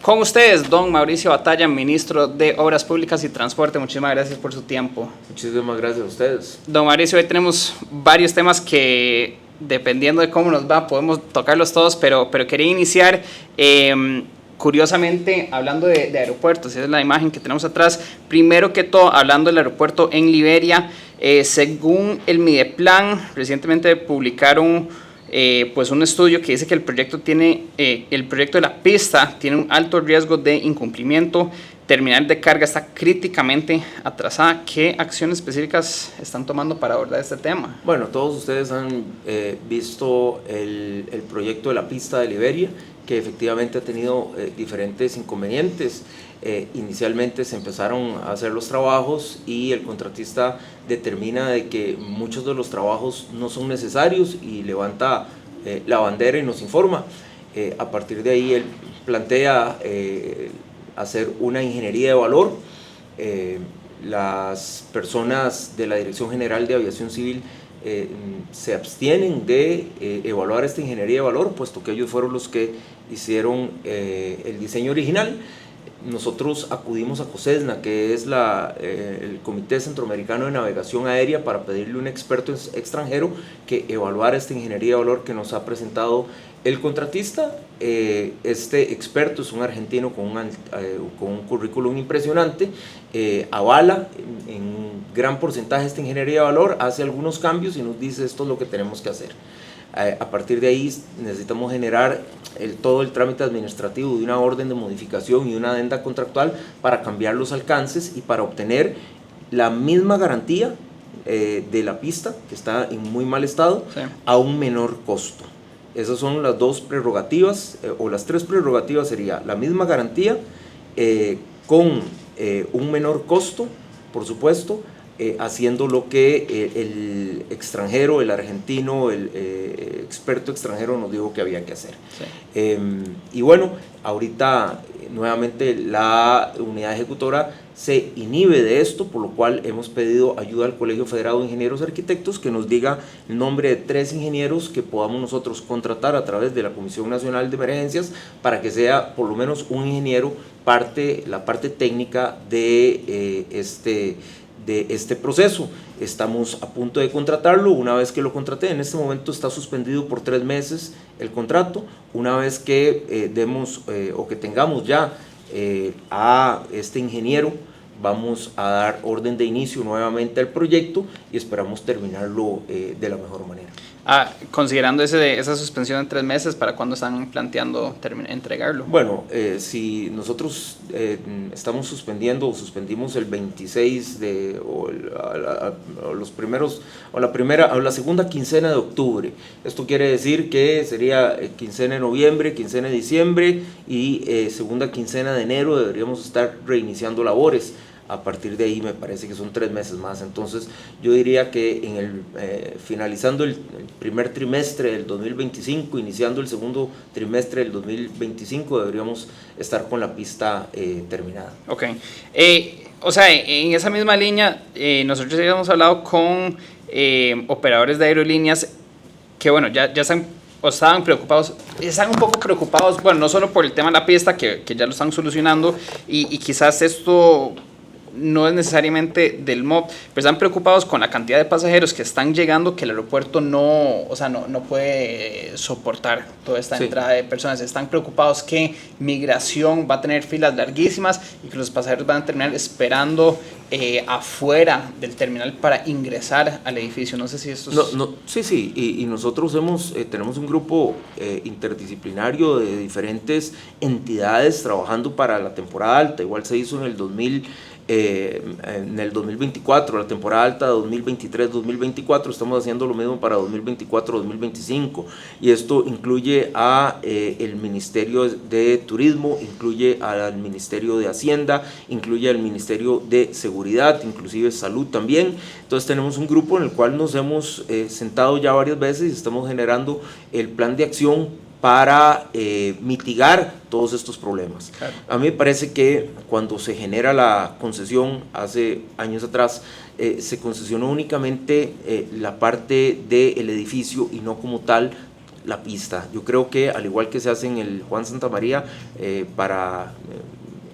Con ustedes, don Mauricio Batalla, ministro de Obras Públicas y Transporte. Muchísimas gracias por su tiempo. Muchísimas gracias a ustedes. Don Mauricio, hoy tenemos varios temas que, dependiendo de cómo nos va, podemos tocarlos todos, pero quería iniciar, curiosamente, hablando de aeropuertos. Esa es la imagen que tenemos atrás. Primero que todo, hablando del aeropuerto en Liberia, según el Mideplan, recientemente publicaron pues un estudio que dice que el proyecto de la pista tiene un alto riesgo de incumplimiento. Terminal de carga está críticamente atrasada. ¿Qué acciones específicas están tomando para abordar este tema? Bueno, todos ustedes han visto el proyecto de la pista de Liberia, que efectivamente ha tenido diferentes inconvenientes. Inicialmente se empezaron a hacer los trabajos y el contratista determina de que muchos de los trabajos no son necesarios y levanta la bandera y nos informa. A partir de ahí él plantea hacer una ingeniería de valor. Las personas de la Dirección General de Aviación Civil se abstienen de evaluar esta ingeniería de valor, puesto que ellos fueron los que hicieron el diseño original. Nosotros acudimos a COSESNA, que es el Comité Centroamericano de Navegación Aérea, para pedirle a un experto extranjero que evaluara esta ingeniería de valor que nos ha presentado el contratista. Este experto es un argentino con un currículum impresionante, avala en gran porcentaje esta ingeniería de valor, hace algunos cambios y nos dice esto es lo que tenemos que hacer. A partir de ahí necesitamos generar todo el trámite administrativo de una orden de modificación y una adenda contractual para cambiar los alcances y para obtener la misma garantía de la pista, que está en muy mal estado, sí, a un menor costo. Esas son las dos prerrogativas, o las tres prerrogativas sería la misma garantía con un menor costo, por supuesto, haciendo lo que el extranjero, el argentino, el experto extranjero nos dijo que había que hacer. Sí. Y bueno, ahorita nuevamente la unidad ejecutora se inhibe de esto, por lo cual hemos pedido ayuda al Colegio Federado de Ingenieros y Arquitectos que nos diga el nombre de 3 ingenieros que podamos nosotros contratar a través de la Comisión Nacional de Emergencias para que sea por lo menos un ingeniero la parte técnica de este proceso. Estamos a punto de contratarlo. Una vez que lo contraté, en este momento está suspendido por 3 meses el contrato. Una vez que demos o que tengamos ya a este ingeniero, vamos a dar orden de inicio nuevamente al proyecto y esperamos terminarlo de la mejor manera. Considerando esa suspensión de 3 meses, ¿para cuándo están planteando entregarlo? Bueno, si nosotros estamos suspendimos el 26 la segunda quincena de octubre. Esto quiere decir que sería quincena de noviembre, quincena de diciembre y segunda quincena de enero deberíamos estar reiniciando labores. A partir de ahí me parece que son 3 meses más. Entonces yo diría que finalizando el primer trimestre del 2025, iniciando el segundo trimestre del 2025, deberíamos estar con la pista terminada. Ok. O sea, en esa misma línea, nosotros ya hemos hablado con operadores de aerolíneas que, bueno, ya están o están un poco preocupados, bueno, no solo por el tema de la pista, que ya lo están solucionando, y quizás esto no es necesariamente del MOP, pero están preocupados con la cantidad de pasajeros que están llegando, que el aeropuerto no puede soportar toda esta entrada de personas. Están preocupados que migración va a tener filas larguísimas y que los pasajeros van a terminar esperando afuera del terminal para ingresar al edificio. No sé si esto es... Sí, y nosotros tenemos un grupo interdisciplinario de diferentes entidades trabajando para la temporada alta. Igual se hizo en el 2024, la temporada alta 2023-2024, estamos haciendo lo mismo para 2024-2025, y esto incluye a el Ministerio de Turismo, incluye al Ministerio de Hacienda, incluye al Ministerio de Seguridad, inclusive Salud también. Entonces tenemos un grupo en el cual nos hemos sentado ya varias veces y estamos generando el plan de acción para mitigar todos estos problemas. Claro. A mí me parece que cuando se genera la concesión hace años atrás, se concesionó únicamente la parte del edificio y no como tal la pista. Yo creo que al igual que se hace en el Juan Santamaría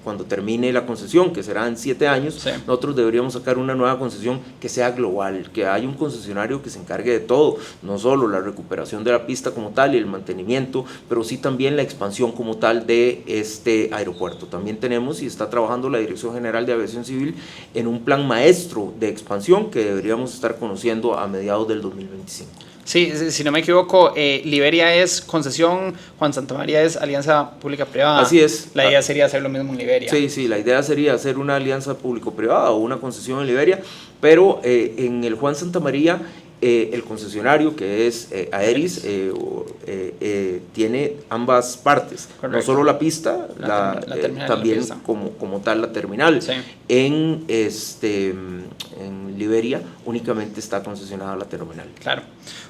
cuando termine la concesión, que será en 7 años, sí, nosotros deberíamos sacar una nueva concesión que sea global, que haya un concesionario que se encargue de todo, no solo la recuperación de la pista como tal y el mantenimiento, pero sí también la expansión como tal de este aeropuerto. También tenemos y está trabajando la Dirección General de Aviación Civil en un plan maestro de expansión que deberíamos estar conociendo a mediados del 2025. Sí, si no me equivoco, Liberia es concesión, Juan Santamaría es alianza pública-privada. Así es. La idea sería hacer lo mismo en Liberia. Sí, la idea sería hacer una alianza público-privada o una concesión en Liberia, pero en el Juan Santamaría el concesionario, que es Aeris, tiene ambas partes. Correcto. No solo la pista, también como tal la terminal. Sí. En Liberia únicamente está concesionada la terminal. Claro.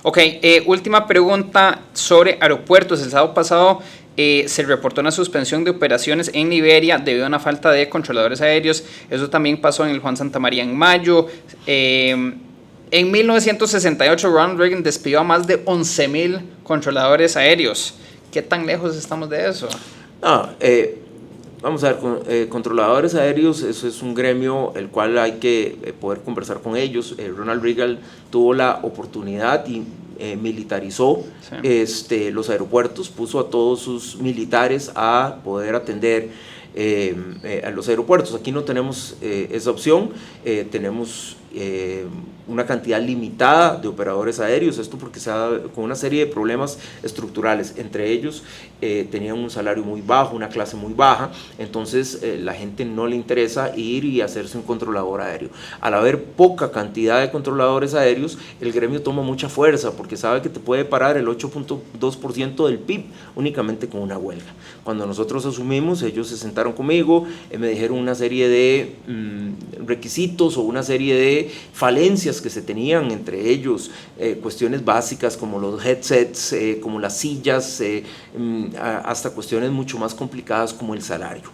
Ok, última pregunta sobre aeropuertos. El sábado pasado se reportó una suspensión de operaciones en Liberia debido a una falta de controladores aéreos. Eso también pasó en el Juan Santamaría en mayo. En 1968, Ronald Reagan despidió a más de 11,000 controladores aéreos. ¿Qué tan lejos estamos de eso? Vamos a ver, controladores aéreos, eso es un gremio el cual hay que poder conversar con ellos. Ronald Reagan tuvo la oportunidad y militarizó sí, los aeropuertos, puso a todos sus militares a poder atender a los aeropuertos. Aquí no tenemos esa opción, tenemos una cantidad limitada de operadores aéreos, esto porque se ha dado con una serie de problemas estructurales, entre ellos tenían un salario muy bajo, una clase muy baja, entonces la gente no le interesa ir y hacerse un controlador aéreo. Al haber poca cantidad de controladores aéreos, el gremio toma mucha fuerza porque sabe que te puede parar el 8.2% del PIB únicamente con una huelga. Cuando nosotros asumimos, ellos se sentaron conmigo, me dijeron una serie de requisitos o una serie de falencias que se tenían, entre ellos cuestiones básicas como los headsets, como las sillas, hasta cuestiones mucho más complicadas como el salario.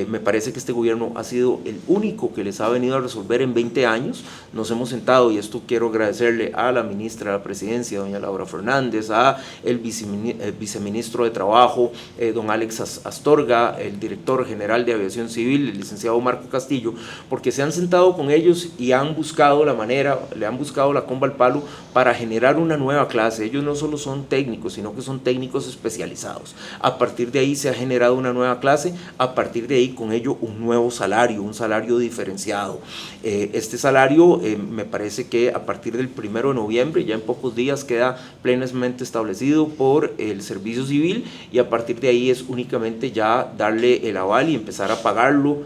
Me parece que este gobierno ha sido el único que les ha venido a resolver en 20 años. Nos hemos sentado, y esto quiero agradecerle a la ministra de la Presidencia, doña Laura Fernández, a el viceministro de Trabajo, don Alex Astorga, el director general de Aviación Civil, el licenciado Marco Castillo, porque se han sentado con ellos y han buscado la manera, le han buscado la comba al palo para generar una nueva clase. Ellos no solo son técnicos, sino que son técnicos especializados. A partir de ahí se ha generado una nueva clase, a partir de ahí con ello un nuevo salario, un salario diferenciado. Este salario me parece que a partir del 1 de noviembre, ya en pocos días, queda plenamente establecido por el Servicio Civil, y a partir de ahí es únicamente ya darle el aval y empezar a pagarlo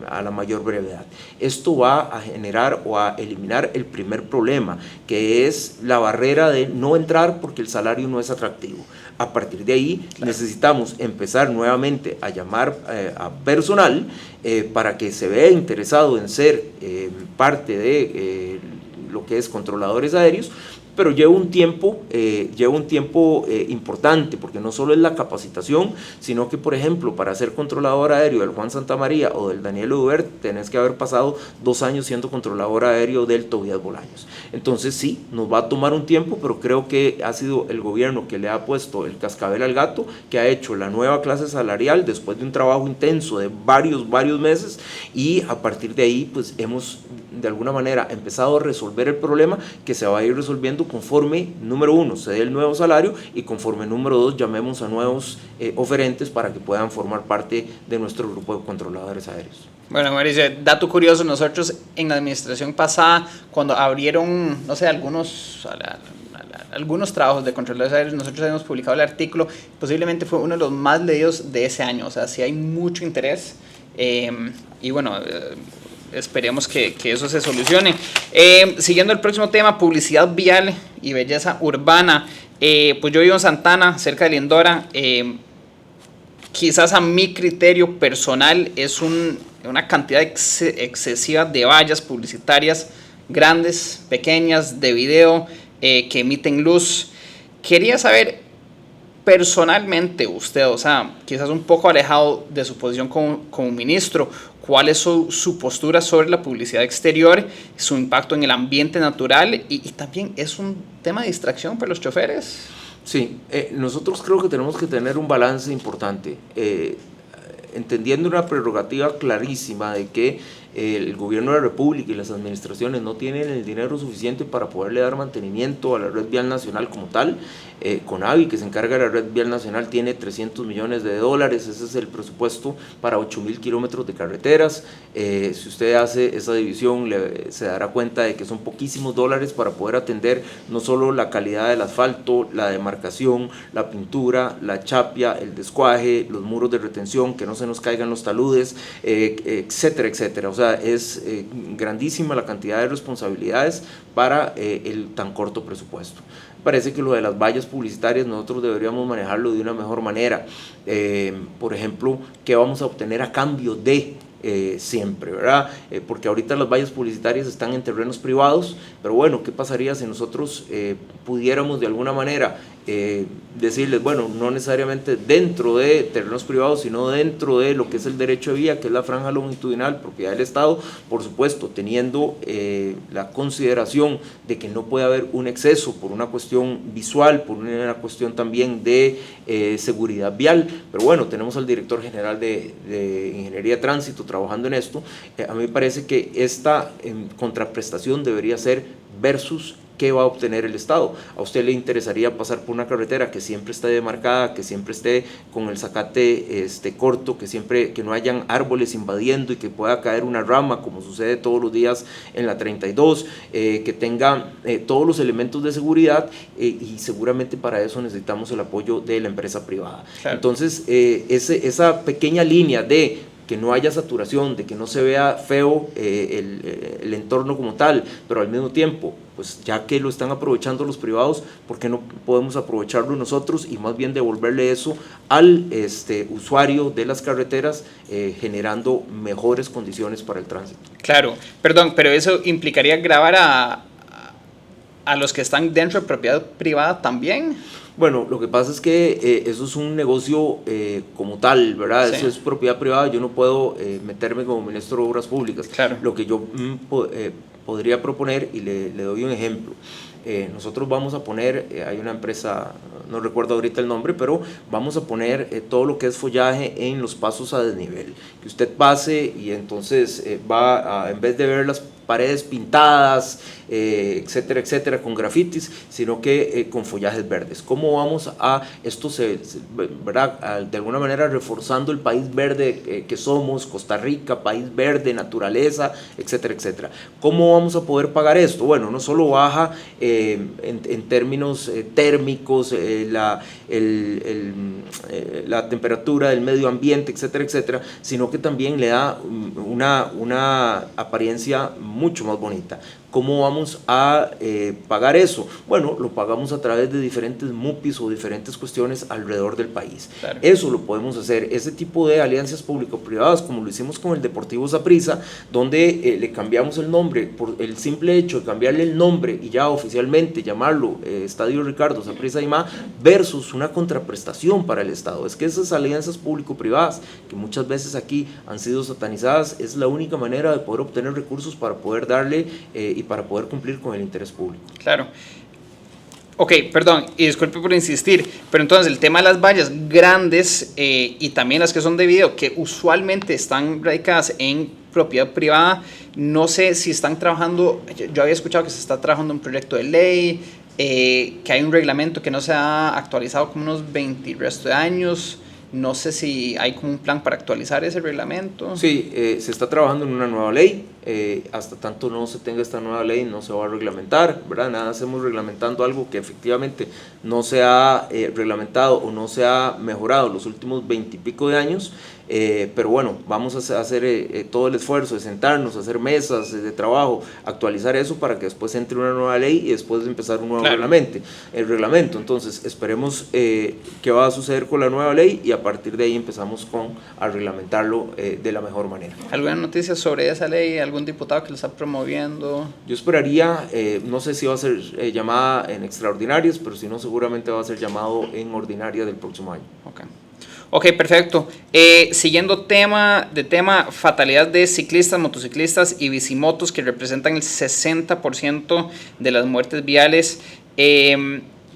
a la mayor brevedad. Esto va a generar o a eliminar el primer problema, que es la barrera de no entrar porque el salario no es atractivo. A partir de ahí necesitamos empezar nuevamente a llamar a personal para que se vea interesado en ser parte de lo que es controladores aéreos, pero lleva un tiempo importante, porque no solo es la capacitación, sino que, por ejemplo, para ser controlador aéreo del Juan Santamaría o del Daniel Udubert, tenés que haber pasado 2 años siendo controlador aéreo del Tobías Bolaños. Entonces sí, nos va a tomar un tiempo, pero creo que ha sido el gobierno que le ha puesto el cascabel al gato, que ha hecho la nueva clase salarial después de un trabajo intenso de varios meses, y a partir de ahí pues hemos de alguna manera empezado a resolver el problema, que se va a ir resolviendo conforme, número 1, se dé el nuevo salario, y conforme, número 2, llamemos a nuevos oferentes para que puedan formar parte de nuestro grupo de controladores aéreos. Bueno, Mauricio, dato curioso, nosotros en la administración pasada, cuando abrieron, no sé, algunos trabajos de controladores aéreos, nosotros habíamos publicado el artículo, posiblemente fue uno de los más leídos de ese año, o sea, sí hay mucho interés, y bueno, esperemos que eso se solucione. Siguiendo el próximo tema, publicidad vial y belleza urbana. Pues yo vivo en Santana, cerca de Lindora. Quizás a mi criterio personal es una cantidad excesiva de vallas publicitarias, grandes, pequeñas, de video, que emiten luz. Quería saber personalmente usted, o sea, quizás un poco alejado de su posición como ministro, ¿cuál es su postura sobre la publicidad exterior, su impacto en el ambiente natural y también es un tema de distracción para los choferes? Sí, nosotros creo que tenemos que tener un balance importante, entendiendo una prerrogativa clarísima de que el gobierno de la República y las administraciones no tienen el dinero suficiente para poderle dar mantenimiento a la red vial nacional como tal. CONAVI, que se encarga de la red vial nacional, tiene $300 millones, ese es el presupuesto para 8.000 kilómetros de carreteras. Si usted hace esa división, se dará cuenta de que son poquísimos dólares para poder atender no solo la calidad del asfalto, la demarcación, la pintura, la chapia, el descuaje, los muros de retención, que no se nos caigan los taludes, etcétera, etcétera. O sea, es grandísima la cantidad de responsabilidades para el tan corto presupuesto. Parece que lo de las vallas publicitarias nosotros deberíamos manejarlo de una mejor manera. Por ejemplo, ¿qué vamos a obtener a cambio de? Siempre, ¿verdad? Porque ahorita las vallas publicitarias están en terrenos privados, pero bueno, ¿qué pasaría si nosotros pudiéramos de alguna manera decirles, bueno, no necesariamente dentro de terrenos privados, sino dentro de lo que es el derecho de vía, que es la franja longitudinal, propiedad del Estado, por supuesto, teniendo la consideración de que no puede haber un exceso por una cuestión visual, por una cuestión también de seguridad vial, pero bueno, tenemos al director general de Ingeniería de Tránsito trabajando en esto. A mí me parece que esta contraprestación debería ser versus ¿qué va a obtener el Estado? ¿A usted le interesaría pasar por una carretera que siempre esté demarcada, que siempre esté con el zacate corto, que no hayan árboles invadiendo y que pueda caer una rama, como sucede todos los días en la 32, que tenga todos los elementos de seguridad, y seguramente para eso necesitamos el apoyo de la empresa privada? Claro. Entonces, esa pequeña línea de que no haya saturación, de que no se vea feo el entorno como tal, pero al mismo tiempo, pues ya que lo están aprovechando los privados, ¿por qué no podemos aprovecharlo nosotros y más bien devolverle eso al usuario de las carreteras, generando mejores condiciones para el tránsito? Claro, perdón, pero eso implicaría gravar a los que están dentro de propiedad privada también. Bueno, lo que pasa es que eso es un negocio como tal, ¿verdad? Sí. Eso es propiedad privada, yo no puedo meterme como ministro de Obras Públicas. Claro. Lo que yo podría proponer, y le doy un ejemplo. Nosotros vamos a poner, hay una empresa, no recuerdo ahorita el nombre, pero vamos a poner todo lo que es follaje en los pasos a desnivel. Que usted pase y entonces en vez de ver las paredes pintadas, etcétera, etcétera, con grafitis, sino que con follajes verdes. ¿Cómo vamos a esto, ¿verdad? De alguna manera reforzando el país verde que somos, Costa Rica, país verde, naturaleza, etcétera, etcétera? ¿Cómo vamos a poder pagar esto? Bueno, no solo baja en términos térmicos la temperatura del medio ambiente, etcétera, etcétera, sino que también le da una apariencia mucho más bonita. ¿Cómo vamos a pagar eso? Bueno, lo pagamos a través de diferentes MUPIs o diferentes cuestiones alrededor del país. Claro. Eso lo podemos hacer, ese tipo de alianzas público-privadas, como lo hicimos con el Deportivo Saprissa, donde le cambiamos el nombre, por el simple hecho de cambiarle el nombre y ya oficialmente llamarlo Estadio Ricardo Saprissa Aymá, versus una contraprestación para el Estado. Es que esas alianzas público-privadas, que muchas veces aquí han sido satanizadas, es la única manera de poder obtener recursos para poder darle y para poder cumplir con el interés público. Claro. Ok, perdón, y disculpe por insistir, pero entonces el tema de las vallas grandes y también las que son de video, que usualmente están radicadas en propiedad privada, no sé si están trabajando, yo había escuchado que se está trabajando un proyecto de ley, que hay un reglamento que no se ha actualizado como unos 20 y resto de años. No sé si hay como un plan para actualizar ese reglamento. Sí, se está trabajando en una nueva ley. Hasta tanto no se tenga esta nueva ley, no se va a reglamentar, ¿verdad? Nada, hacemos reglamentando algo que efectivamente no se ha reglamentado o no se ha mejorado los últimos 20 y pico de años. Pero bueno, vamos a hacer todo el esfuerzo de sentarnos, hacer mesas de trabajo, actualizar eso para que después entre una nueva ley y después empezar un nuevo reglamento. Entonces esperemos qué va a suceder con la nueva ley y a partir de ahí empezamos a reglamentarlo de la mejor manera. ¿Alguna noticia sobre esa ley? ¿Algún diputado que lo está promoviendo? Yo esperaría, no sé si va a ser llamada en extraordinarias, pero si no seguramente va a ser llamado en ordinaria del próximo año. Ok, perfecto. Siguiendo tema, fatalidad de ciclistas, motociclistas y bicimotos que representan el 60% de las muertes viales.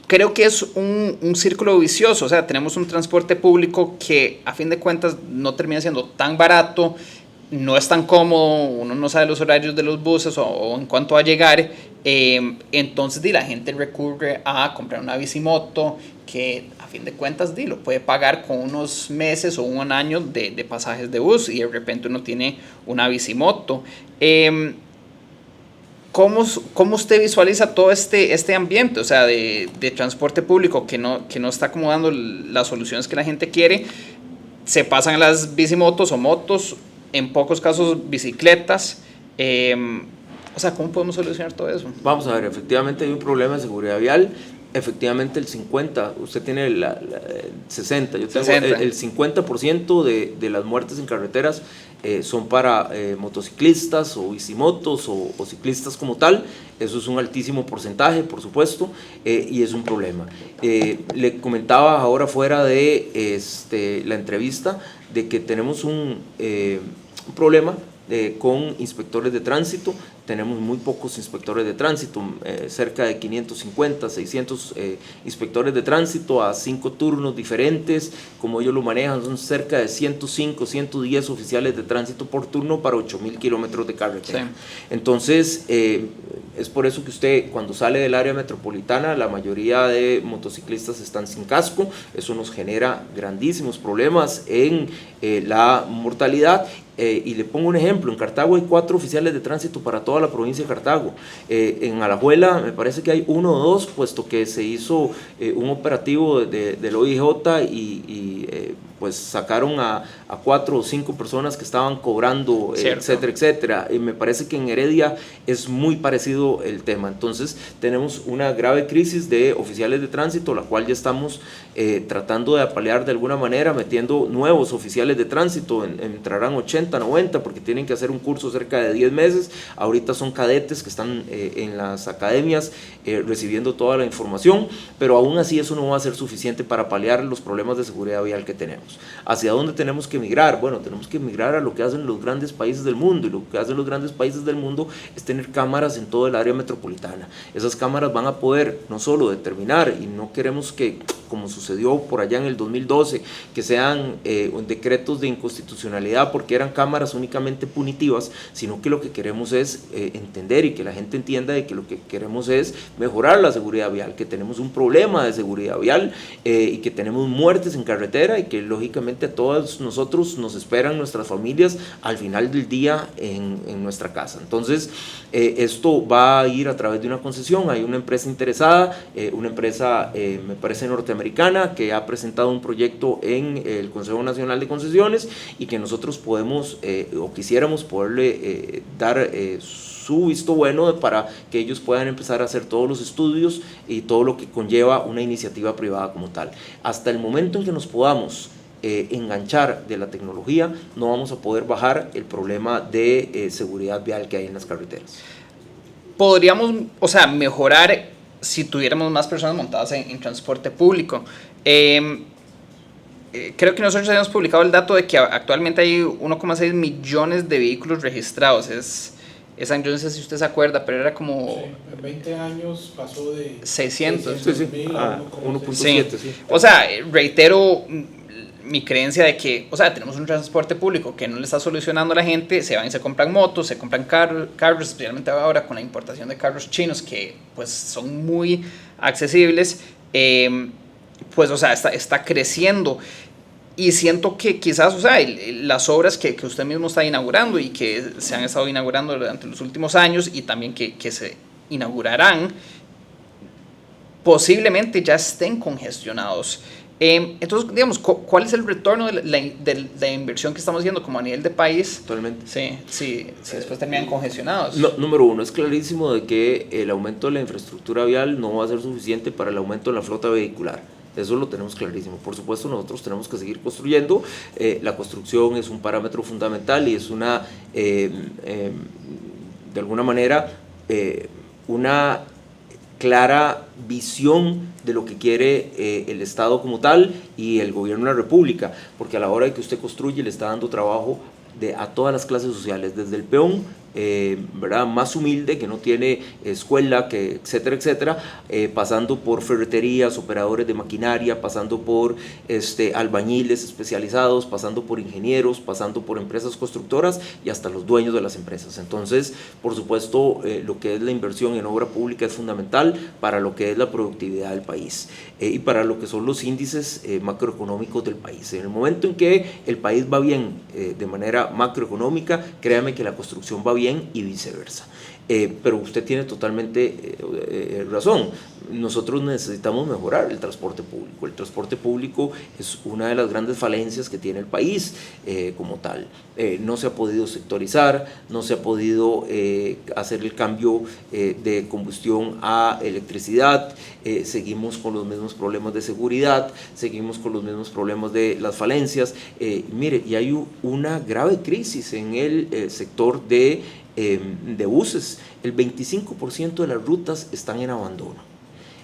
creo que es un círculo vicioso. O sea, tenemos un transporte público que a fin de cuentas no termina siendo tan barato, no es tan cómodo, uno no sabe los horarios de los buses o en cuanto va a llegar. Entonces la gente recurre a comprar una bicimoto que a fin de cuentas lo puede pagar con unos meses o un año de pasajes de bus, y de repente uno tiene una bicimoto. ¿Cómo usted visualiza todo este ambiente, o sea, de transporte público que no está acomodando las soluciones que la gente quiere? Se pasan a las bicimotos o motos, en pocos casos bicicletas. O sea, ¿cómo podemos solucionar todo eso? Vamos a ver, efectivamente hay un problema de seguridad vial. Efectivamente el 50, usted tiene el 60, yo tengo 60. El 50% de las muertes en carreteras son para motociclistas o bicimotos o ciclistas como tal. Eso es un altísimo porcentaje, por supuesto, y es un problema. Le comentaba ahora fuera de la entrevista de que tenemos un problema con inspectores de tránsito. Tenemos muy pocos inspectores de tránsito, cerca de 550, 600 inspectores de tránsito a 5 turnos diferentes. Como ellos lo manejan, son cerca de 105, 110 oficiales de tránsito por turno para 8.000 kilómetros de carretera. Sí. Entonces, es por eso que usted, cuando sale del área metropolitana, la mayoría de motociclistas están sin casco. Eso nos genera grandísimos problemas en la mortalidad. Y le pongo un ejemplo: en Cartago hay 4 oficiales de tránsito para toda la provincia de Cartago. En Alajuela me parece que hay 1 o 2, puesto que se hizo un operativo del OIJ y pues sacaron a 4 o 5 personas que estaban cobrando, etcétera, etcétera. Y me parece que en Heredia es muy parecido el tema. Entonces tenemos una grave crisis de oficiales de tránsito, la cual ya estamos tratando de apalear de alguna manera, metiendo nuevos oficiales de tránsito. Entrarán 80, 90, porque tienen que hacer un curso cerca de 10 meses. Ahorita son cadetes que están en las academias recibiendo toda la información, pero aún así eso no va a ser suficiente para paliar los problemas de seguridad vial que tenemos. ¿Hacia dónde tenemos que migrar? Bueno, tenemos que migrar a lo que hacen los grandes países del mundo, y lo que hacen los grandes países del mundo es tener cámaras en todo el área metropolitana. Esas cámaras van a poder no solo determinar, y no queremos que, como sucedió por allá en el 2012, que sean decretos de inconstitucionalidad porque eran cámaras únicamente punitivas, sino que lo que queremos es entender y que la gente entienda de que lo que queremos es mejorar la seguridad vial, que tenemos un problema de seguridad vial y que tenemos muertes en carretera, y que lógicamente a todos nosotros nos esperan nuestras familias al final del día en nuestra casa. Entonces esto va a ir a través de una concesión. Hay una empresa interesada, una empresa me parece norteamericana, que ha presentado un proyecto en el Consejo Nacional de Concesiones, y que nosotros podemos o quisiéramos poderle dar su visto bueno para que ellos puedan empezar a hacer todos los estudios y todo lo que conlleva una iniciativa privada como tal. Hasta el momento en que nos podamos enganchar de la tecnología, no vamos a poder bajar el problema de seguridad vial que hay en las carreteras. Podríamos, o sea, mejorar si tuviéramos más personas montadas en transporte público. Creo que nosotros habíamos publicado el dato de que actualmente hay 1,6 millones de vehículos registrados. Yo no sé si usted se acuerda, pero era como... Sí, en 20 años pasó de 600 a 1.7. Sí. O sea, reitero mi creencia de que, o sea, tenemos un transporte público que no le está solucionando a la gente. Se van y se compran motos, se compran carros, especialmente ahora con la importación de carros chinos, que pues son muy accesibles. Pues, o sea, está creciendo. Y siento que quizás, o sea, las obras que usted mismo está inaugurando y que se han estado inaugurando durante los últimos años, y también que se inaugurarán, posiblemente ya estén congestionados. Entonces, digamos, ¿cuál es el retorno de la inversión que estamos haciendo como a nivel de país? Totalmente. Sí, después terminan congestionados. No, número uno, es clarísimo de que el aumento de la infraestructura vial no va a ser suficiente para el aumento de la flota vehicular. Eso lo tenemos clarísimo. Por supuesto, nosotros tenemos que seguir construyendo. La construcción es un parámetro fundamental y es una, de alguna manera, una clara visión de lo que quiere el Estado como tal y el gobierno de la República, porque a la hora de que usted construye le está dando trabajo a todas las clases sociales, desde el peón ¿verdad?, más humilde, que no tiene escuela, que etcétera, etcétera, pasando por ferreterías, operadores de maquinaria, pasando por albañiles especializados, pasando por ingenieros, pasando por empresas constructoras y hasta los dueños de las empresas. Entonces, por supuesto, lo que es la inversión en obra pública es fundamental para lo que es la productividad del país y para lo que son los índices macroeconómicos del país. En el momento en que el país va bien de manera macroeconómica, créame que la construcción va bien y viceversa. Pero usted tiene totalmente razón. Nosotros necesitamos mejorar el transporte público. El transporte público es una de las grandes falencias que tiene el país como tal. No se ha podido sectorizar, no se ha podido hacer el cambio de combustión a electricidad, seguimos con los mismos problemas de seguridad, seguimos con los mismos problemas de las falencias. Mire, y hay una grave crisis en el sector de buses. El 25% de las rutas están en abandono.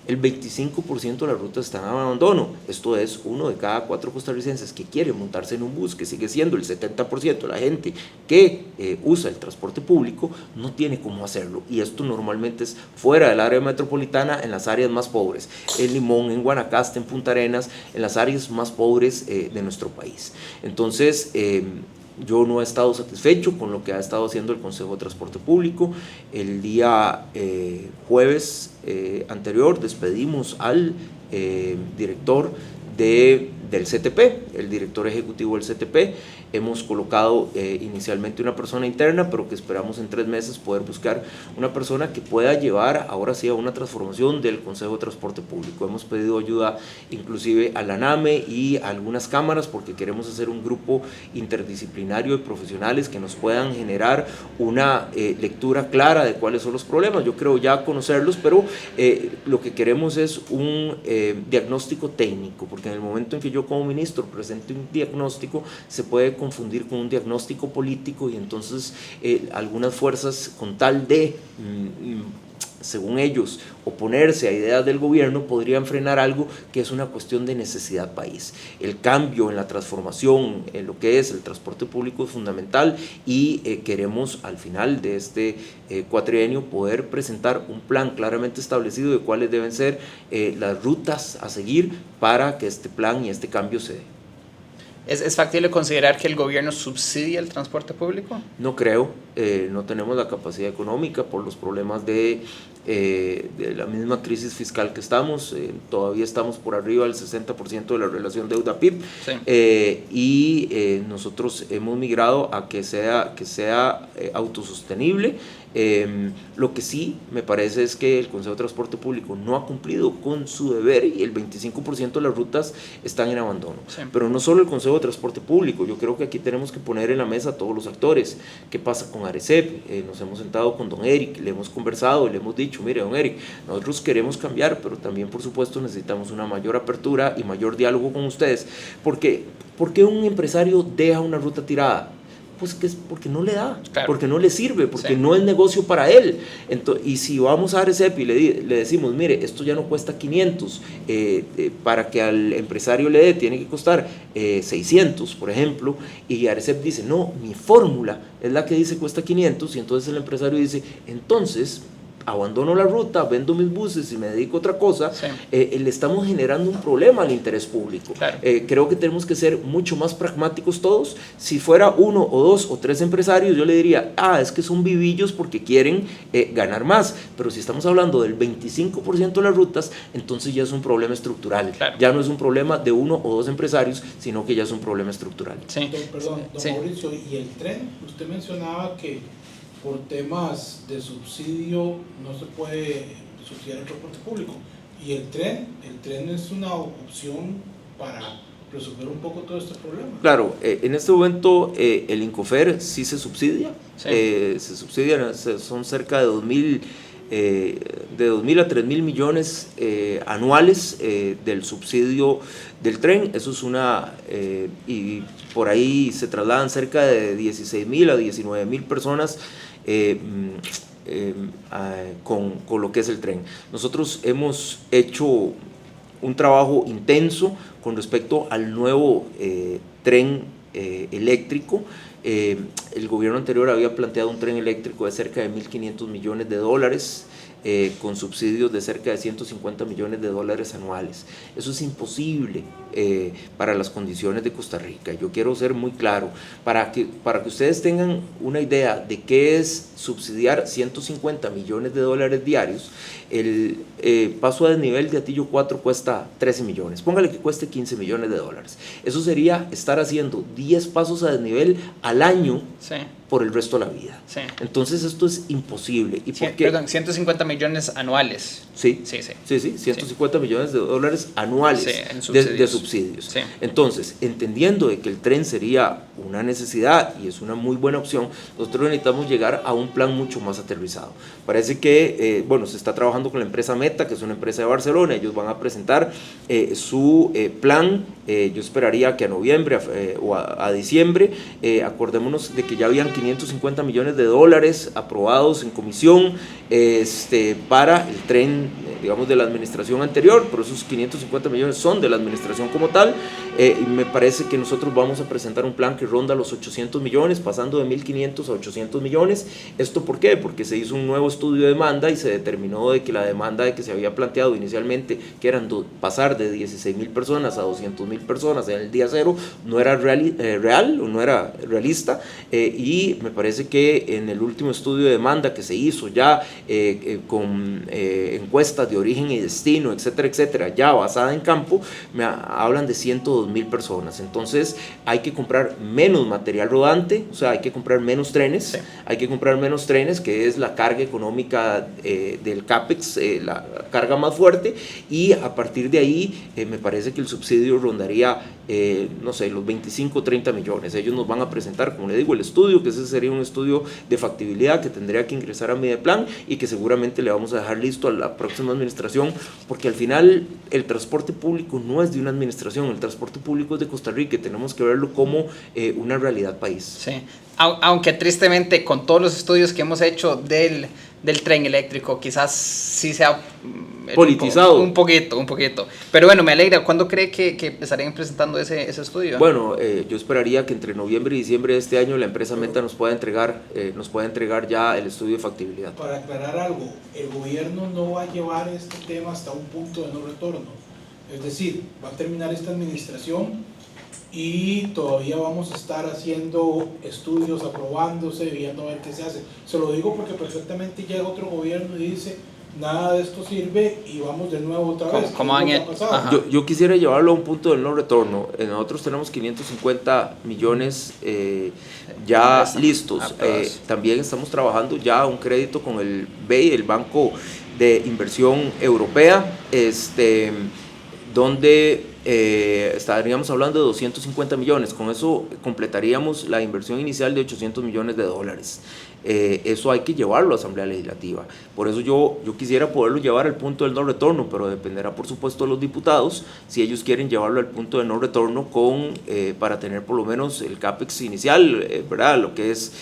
El 25% de las rutas están en abandono. Esto es 1 de cada 4 costarricenses que quiere montarse en un bus, que sigue siendo el 70% de la gente que usa el transporte público, no tiene cómo hacerlo. Y esto normalmente es fuera del área metropolitana, en las áreas más pobres, en Limón, en Guanacaste, en Punta Arenas, en las áreas más pobres de nuestro país. Entonces, yo no he estado satisfecho con lo que ha estado haciendo el Consejo de Transporte Público. El día jueves anterior despedimos al director del CTP, el director ejecutivo del CTP. Hemos colocado inicialmente una persona interna, pero que esperamos en 3 meses poder buscar una persona que pueda llevar ahora sí a una transformación del Consejo de Transporte Público. Hemos pedido ayuda inclusive a la NAME y a algunas cámaras, porque queremos hacer un grupo interdisciplinario de profesionales que nos puedan generar una lectura clara de cuáles son los problemas. Yo creo ya conocerlos, pero lo que queremos es un diagnóstico técnico, porque en el momento en que yo como ministro presente un diagnóstico, se puede confundir con un diagnóstico político, y entonces algunas fuerzas, con tal de según ellos oponerse a ideas del gobierno, podrían frenar algo que es una cuestión de necesidad país. El cambio en la transformación en lo que es el transporte público es fundamental, y queremos al final de este cuatrienio poder presentar un plan claramente establecido de cuáles deben ser las rutas a seguir para que este plan y este cambio se dé. ¿Es factible considerar que el gobierno subsidia el transporte público? No creo, no tenemos la capacidad económica por los problemas de la misma crisis fiscal que estamos. Todavía estamos por arriba del 60% de la relación deuda-PIB, sí. Y nosotros hemos migrado a que sea autosostenible. Lo que sí me parece es que el Consejo de Transporte Público no ha cumplido con su deber, y el 25% de las rutas están en abandono. Sí. Pero no solo el Consejo de Transporte Público, yo creo que aquí tenemos que poner en la mesa a todos los actores. ¿Qué pasa con ARECEP? Nos hemos sentado con don Eric, le hemos conversado, le hemos dicho, mire don Eric, nosotros queremos cambiar, pero también por supuesto necesitamos una mayor apertura y mayor diálogo con ustedes. ¿Por qué un empresario deja una ruta tirada? Pues que es porque no le da, claro, porque no le sirve, porque sí, no es negocio para él. Entonces, y si vamos a ARECEP y le decimos, mire, esto ya no cuesta 500, para que al empresario le dé tiene que costar 600, por ejemplo, y ARECEP dice, no, mi fórmula es la que dice cuesta 500, y entonces el empresario dice, entonces abandono la ruta, vendo mis buses y me dedico a otra cosa, sí, le estamos generando un problema al interés público. Claro. Creo que tenemos que ser mucho más pragmáticos todos. Si fuera 1 o 2 o 3 empresarios, yo le diría, es que son vivillos porque quieren ganar más, pero si estamos hablando del 25% de las rutas, entonces ya es un problema estructural. Claro. Ya no es un problema de 1 o 2 empresarios, sino que ya es un problema estructural. Sí. Perdón, don sí, Mauricio, ¿y el tren? Usted mencionaba que por temas de subsidio no se puede subsidiar el transporte público, y el tren es una opción para resolver un poco todo este problema. Claro, en este momento el INCOFER sí se subsidia, sí, se subsidian, son cerca de 2.000 a 3.000 millones anuales del subsidio del tren. Eso es y por ahí se trasladan cerca de 16.000 a 19.000 personas con lo que es el tren. Nosotros hemos hecho un trabajo intenso con respecto al nuevo tren eléctrico. el gobierno anterior había planteado un tren eléctrico de cerca de 1.500 millones de dólares, con subsidios de cerca de 150 millones de dólares anuales. Eso es imposible para las condiciones de Costa Rica. Yo quiero ser muy claro, para que ustedes tengan una idea de qué es subsidiar 150 millones de dólares diarios. El paso a desnivel de Atillo 4 cuesta 13 millones, póngale que cueste 15 millones de dólares. Eso sería estar haciendo 10 pasos a desnivel al año, sí, por el resto de la vida. Sí. Entonces esto es imposible. ¿Y sí, por qué? Perdón, 150 millones anuales. Sí, 150 millones de dólares anuales, sí, en subsidios. De subsidios. Sí. Entonces, entendiendo de que el tren sería una necesidad y es una muy buena opción, nosotros necesitamos llegar a un plan mucho más aterrizado. Parece que, se está trabajando con la empresa Meta, que es una empresa de Barcelona. Ellos van a presentar su plan, yo esperaría que a noviembre o a diciembre. Acordémonos de que ya habían 550 millones de dólares aprobados en comisión para el tren, digamos, de la administración anterior, pero esos 550 millones son de la administración como tal, y me parece que nosotros vamos a presentar un plan que ronda los 800 millones, pasando de 1.500 a 800 millones. ¿Esto por qué? Porque se hizo un nuevo estudio de demanda y se determinó de que la demanda de que se había planteado inicialmente, que eran pasar de 16.000 personas a 200.000 personas en el día cero, no era real o no era realista, y me parece que en el último estudio de demanda que se hizo ya con encuestas de origen y destino, etcétera, etcétera, ya basada en campo, hablan de 102.000 personas. Entonces hay que comprar menos material rodante, o sea, hay que comprar menos trenes, sí, hay que comprar menos trenes, que es la carga económica del CAPEX, la carga más fuerte, y a partir de ahí me parece que el subsidio rondaría, los 25 o 30 millones. Ellos nos van a presentar, como le digo, el estudio, que ese sería un estudio de factibilidad que tendría que ingresar a Mideplan y que seguramente le vamos a dejar listo a la próxima administración, porque al final el transporte público no es de una administración, el transporte público es de Costa Rica y tenemos que verlo como una realidad país. Sí, aunque tristemente con todos los estudios que hemos hecho del tren eléctrico, quizás sí sea politizado. Un poquito. Pero bueno, me alegra. ¿Cuándo cree que estarían presentando ese estudio? Bueno, yo esperaría que entre noviembre y diciembre de este año la empresa Meta nos pueda entregar ya el estudio de factibilidad. Para aclarar algo, el gobierno no va a llevar este tema hasta un punto de no retorno. Es decir, va a terminar esta administración y todavía vamos a estar haciendo estudios, aprobándose, viendo a ver qué se hace. Se lo digo porque perfectamente llega otro gobierno y dice: nada de esto sirve y vamos de nuevo otra vez. ¿Cómo han hecho? Yo quisiera llevarlo a un punto del no retorno. Nosotros tenemos 550 millones ya listos. También estamos trabajando ya un crédito con el BEI, el Banco de Inversión Europea, donde estaríamos hablando de 250 millones. Con eso completaríamos la inversión inicial de 800 millones de dólares. Eso hay que llevarlo a Asamblea Legislativa. Por eso yo quisiera poderlo llevar al punto del no retorno, pero dependerá por supuesto de los diputados si ellos quieren llevarlo al punto del no retorno para tener por lo menos el CAPEX inicial, ¿verdad? Lo que es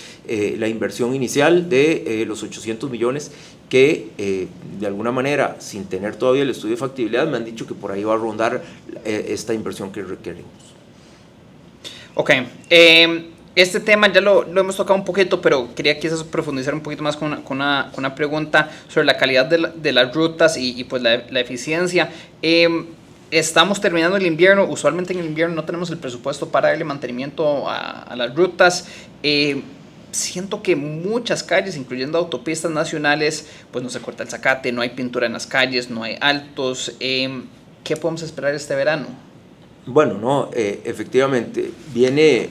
la inversión inicial de los 800 millones que de alguna manera, sin tener todavía el estudio de factibilidad, me han dicho que por ahí va a rondar esta inversión que requerimos. Ok, este tema ya lo hemos tocado un poquito, pero quería quizás profundizar un poquito más con una pregunta sobre la calidad de las rutas y pues la eficiencia. Estamos terminando el invierno. Usualmente en el invierno no tenemos el presupuesto para darle mantenimiento a las rutas. Siento que muchas calles, incluyendo autopistas nacionales, pues no se corta el zacate, no hay pintura en las calles, no hay altos. ¿Qué podemos esperar este verano? Bueno, efectivamente, viene,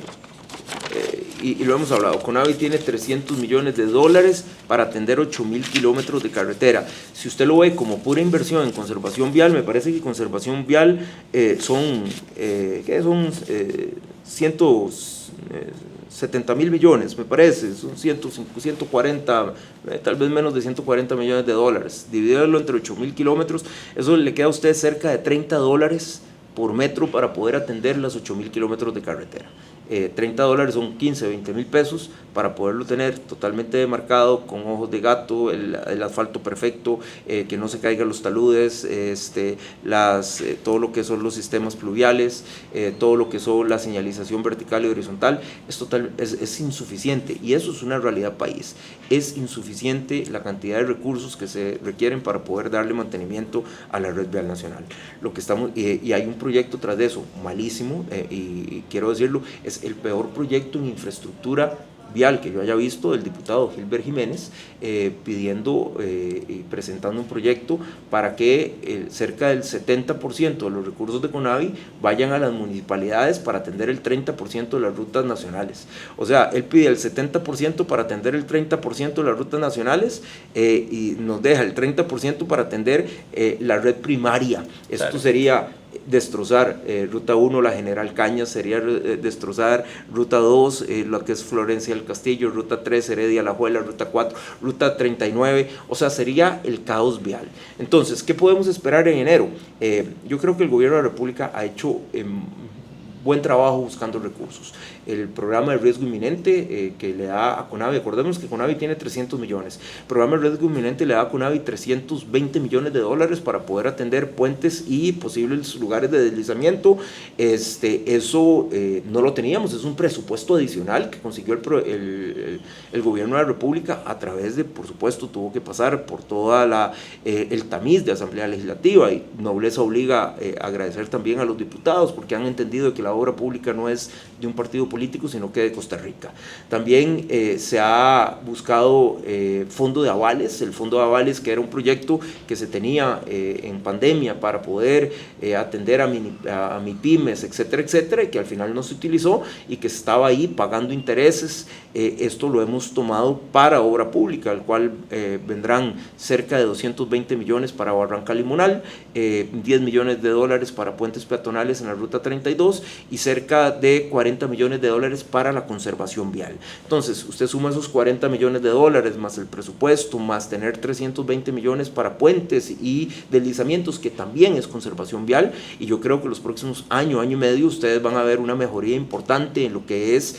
y lo hemos hablado, CONAVI tiene 300 millones de dólares para atender 8.000 kilómetros de carretera. Si usted lo ve como pura inversión en conservación vial, me parece que conservación vial son 170.000 millones, me parece, son 140, tal vez menos de 140 millones de dólares. Divídelo entre 8.000 kilómetros, eso le queda a usted cerca de $30 por metro para poder atender las 8.000 kilómetros de carretera. $30 son 15, 20 mil pesos para poderlo tener totalmente demarcado, con ojos de gato, el asfalto perfecto, que no se caigan los taludes, todo lo que son los sistemas pluviales, todo lo que son la señalización vertical y horizontal, es insuficiente, y eso es una realidad país. Es insuficiente la cantidad de recursos que se requieren para poder darle mantenimiento a la red vial nacional. Y hay un proyecto tras de eso, malísimo, y quiero decirlo, es el peor proyecto en infraestructura vial que yo haya visto, del diputado Gilbert Jiménez, pidiendo y presentando un proyecto para que cerca del 70% de los recursos de CONAVI vayan a las municipalidades para atender el 30% de las rutas nacionales. O sea, él pide el 70% para atender el 30% de las rutas nacionales, y nos deja el 30% para atender la red primaria. Esto claro. Sería destrozar Ruta 1, la General Cañas, sería destrozar Ruta 2, lo que es Florencia del Castillo, Ruta 3, Heredia Alajuela, Ruta 4, Ruta 39, o sea, sería el caos vial. Entonces, ¿qué podemos esperar en enero? Yo creo que el gobierno de la República ha hecho buen trabajo buscando recursos. El programa de riesgo inminente que le da a CONAVI, acordemos que CONAVI tiene 300 millones, el programa de riesgo inminente le da a CONAVI 320 millones de dólares para poder atender puentes y posibles lugares de deslizamiento. Eso no lo teníamos, es un presupuesto adicional que consiguió el gobierno de la República a través de, por supuesto, tuvo que pasar por toda el tamiz de Asamblea Legislativa, y nobleza obliga a agradecer también a los diputados porque han entendido que la obra pública no es de un partido político, sino que de Costa Rica. También se ha buscado fondo de avales, el fondo de avales, que era un proyecto que se tenía en pandemia para poder atender a MIPYMES, etcétera, etcétera, y que al final no se utilizó y que estaba ahí pagando intereses. Esto lo hemos tomado para obra pública, al cual vendrán cerca de 220 millones para Barranca Limonal, 10 millones de dólares para puentes peatonales en la Ruta 32 y cerca de 40 millones de dólares para la conservación vial. Entonces, usted suma esos 40 millones de dólares más el presupuesto, más tener 320 millones para puentes y deslizamientos, que también es conservación vial, y yo creo que los próximos año y medio ustedes van a ver una mejoría importante en lo que es